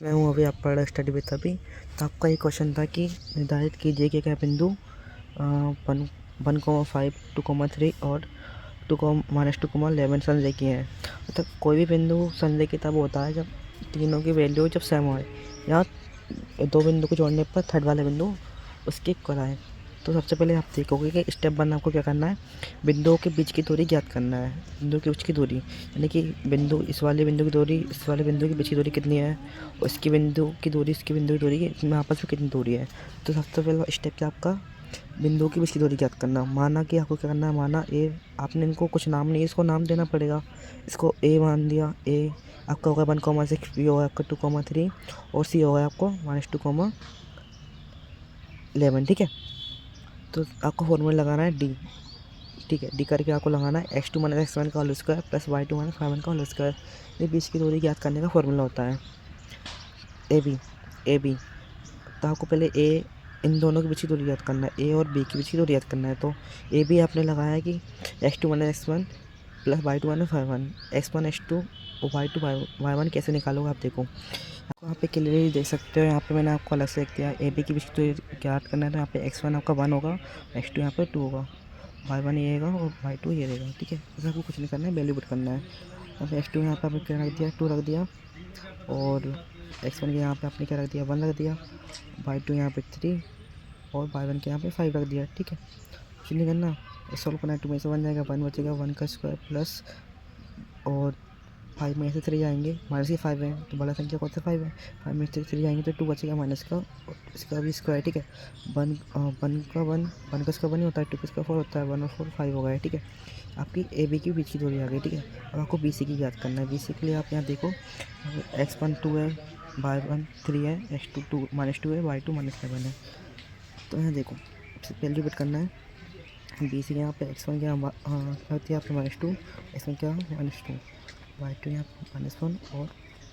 मैं हूँ अभी आप पढ़ रहे स्टडी विद अभी। तो आपका ये क्वेश्चन था कि निर्धारित कीजिए कि क्या बिंदु 1,5 2,3 और 2,-2,11 संरेखीय की है। मतलब कोई भी बिंदु संरेखीय तब होता है जब तीनों की वैल्यू जब सेम हो या दो बिंदु को जोड़ने पर थर्ड वाले बिंदु उसके इक्वल आए। तो सबसे पहले आप देखोगे कि स्टेप 1 आपको क्या करना है, बिंदुओं के बीच की दूरी ज्ञात करना है। बिंदु के बीच की दूरी यानी कि बिंदु इस वाले बिंदु की दूरी इस वाले बिंदु के बीच की दूरी कितनी है, और इसकी बिंदु की दूरी इसकी बिंदु की दूरी इसमें आपस में कितनी दूरी है। तो सबसे पहला स्टेप क्या आपका, बिंदुओं की बीच की दूरी ज्ञात करना। माना कि आपको क्या करना है, माना ए, आपने इनको कुछ नाम नहीं, इसको नाम देना पड़ेगा। इसको ए मान दिया, ए आपका होगा 1,6, बी होगा आपका 2,3 और सी होगा आपको -2,11। ठीक है, तो आपको फॉर्मूला लगाना है डी। ठीक है, डी करके आपको लगाना है x2 - x1 का whole square plus y2 - y1 का होल स्क्वायर। ये बीच की दूरी ज्ञात करने का फॉर्मूला होता है ए बी। तो आपको पहले ए, इन दोनों के बीच की दूरी याद करना है, ए और बी के बीच की दूरी याद करना है। तो ए बी आपने लगाया है कि x2 - x1 plus y2 - y1, x1 x2 और y2 y1 कैसे निकालोगे आप देखो। आपको यहाँ पे क्लियरली देख सकते हो, यहाँ पे मैंने आपको अलग से लिख दिया ए बी की बीच की दूरी याद करना है। तो यहाँ पे x1 आपका 1 होगा, x2 यहाँ पे 2 होगा, y1 ये रहेगा और y2 ये रहेगा। ठीक है, इसमें आपको कुछ नहीं करना है, वैल्यू पुट करना है। यहाँ पे x2 यहाँ पे आपने क्या रख दिया, 2 रख दिया, और x1 के यहाँ पे आपने क्या रख दिया, 1 रख दिया, y2 यहाँ पे 3 और y1 के यहाँ पे 5 रख दिया। ठीक है, कुछ नहीं करना, सॉल्व करना है। 2 में से 1 जाएगा, 1 बचेगा, 1 का स्क्वायर प्लस, और 5 में से 3 जाएंगे, माइनस के 5 है तो बड़ा संख्या कौन सा 5 है, 5 में से 3 जाएंगे तो 2 बचेगा माइनस का, और इसका भी स्क्वायर। ठीक है, 1 का स्क्वायर 1 ही होता है, 2 का स्क्वायर 4 होता है, 1 और 4 5 हो गया है। ठीक है, आपकी ए बी की बीच की दूरी आ गई। ठीक है, अब आपको बी सी की याद करना है। बी सी के लिए आप यहाँ देखो, x1 2 है, y1 3 है, x2 2 -2 है, y2 -7 है। तो यहाँ देखो वैल्यू पुट करना है। बी सी यहाँ पे x1 क्या होती है आपके -2, x1 क्या -2, y2 यहाँ -1 और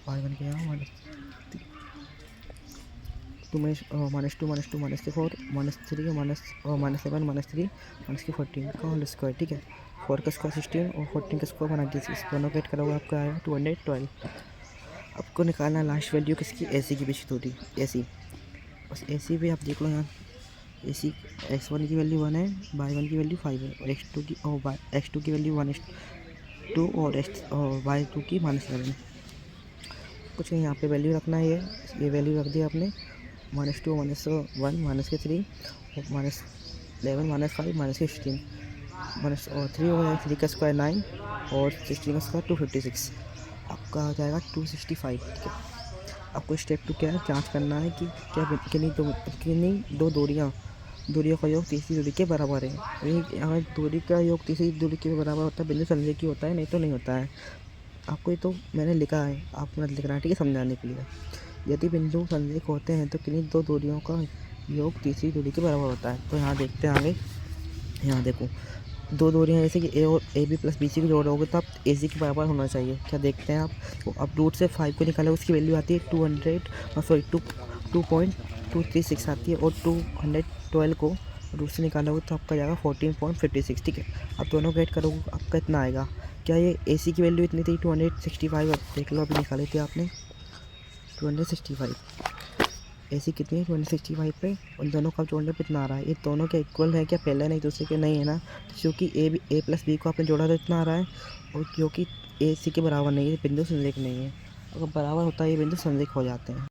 y1 के यहाँ -2 -2 -2 -2 -3 -7 -3 -14 का होल स्क्वायर। ठीक है, 4 का स्क्वायर 16 और 14 का स्क्वायर बना दिया, इस दोनों का एड करोगे आपका आएगा 212। आपको निकालना है लास्ट वैल्यू किसकी, ए सी की बीच की दूरी, ए सी। बस ए सी भी आप देख लो यहाँ, ए सी x1 की वैल्यू 1 है, y1 की वैल्यू 5 है, और x2 की वैल्यू 1:2 और y2 की -11। कुछ नहीं, यहाँ पे वैल्यू रखना है, ये वैल्यू रख दिया आपने, -2 -1 -3 और -11 -5 -16 और 3 हो गया, 3 का स्क्वायर 9 और 16 का स्क्वायर 256। आपका आ जाएगा 265। ठीक है, आपको स्टेप 2 क्या है, जांच करना है कि क्या किन्हीं दो दूरियों का योग तीसरी दूरी के बराबर है। यहाँ दूरी का योग तीसरी दूरी के बराबर होता है, बिंदु संरेखीय होता है, नहीं तो नहीं होता है। आपको ये तो मैंने लिखा है, आप मत लिखना है। ठीक है, समझाने के लिए, यदि बिंदु संरेख होते हैं तो किन्हीं दो दूरियों का योग तीसरी दूरी के बराबर होता है। तो यहाँ देखते हैं आगे। यहाँ देखो, दो दूरियाँ जैसे कि ए और A B plus B C को जोड़ोगे तो आप ए सी के बराबर होना चाहिए। क्या देखते हैं आप, तो अब रूट से 5 को निकाले, उसकी वैल्यू आती है 2.36 आती है, और 212 को रूट से निकालोगे तो आपका जाएगा 14.56। ठीक है, अब दोनों को ऐड करोगे आपका इतना आएगा। क्या ये ए सी की वैल्यू इतनी थी 265, देख लो अभी निकाली थी आपने 265। ए सी कितनी है 265 पे, उन दोनों का जोड़ने पे इतना आ रहा है। ये दोनों के इक्वल है क्या, पहले नहीं दूसरे के नहीं है ना, क्योंकि ए प्लस बी को आपने जोड़ा तो इतना आ रहा है, और क्योंकि ए सी के बराबर नहीं है, बिंदु संरेख नहीं है। अगर बराबर होता है ये बिंदु संरेख हो जाते हैं।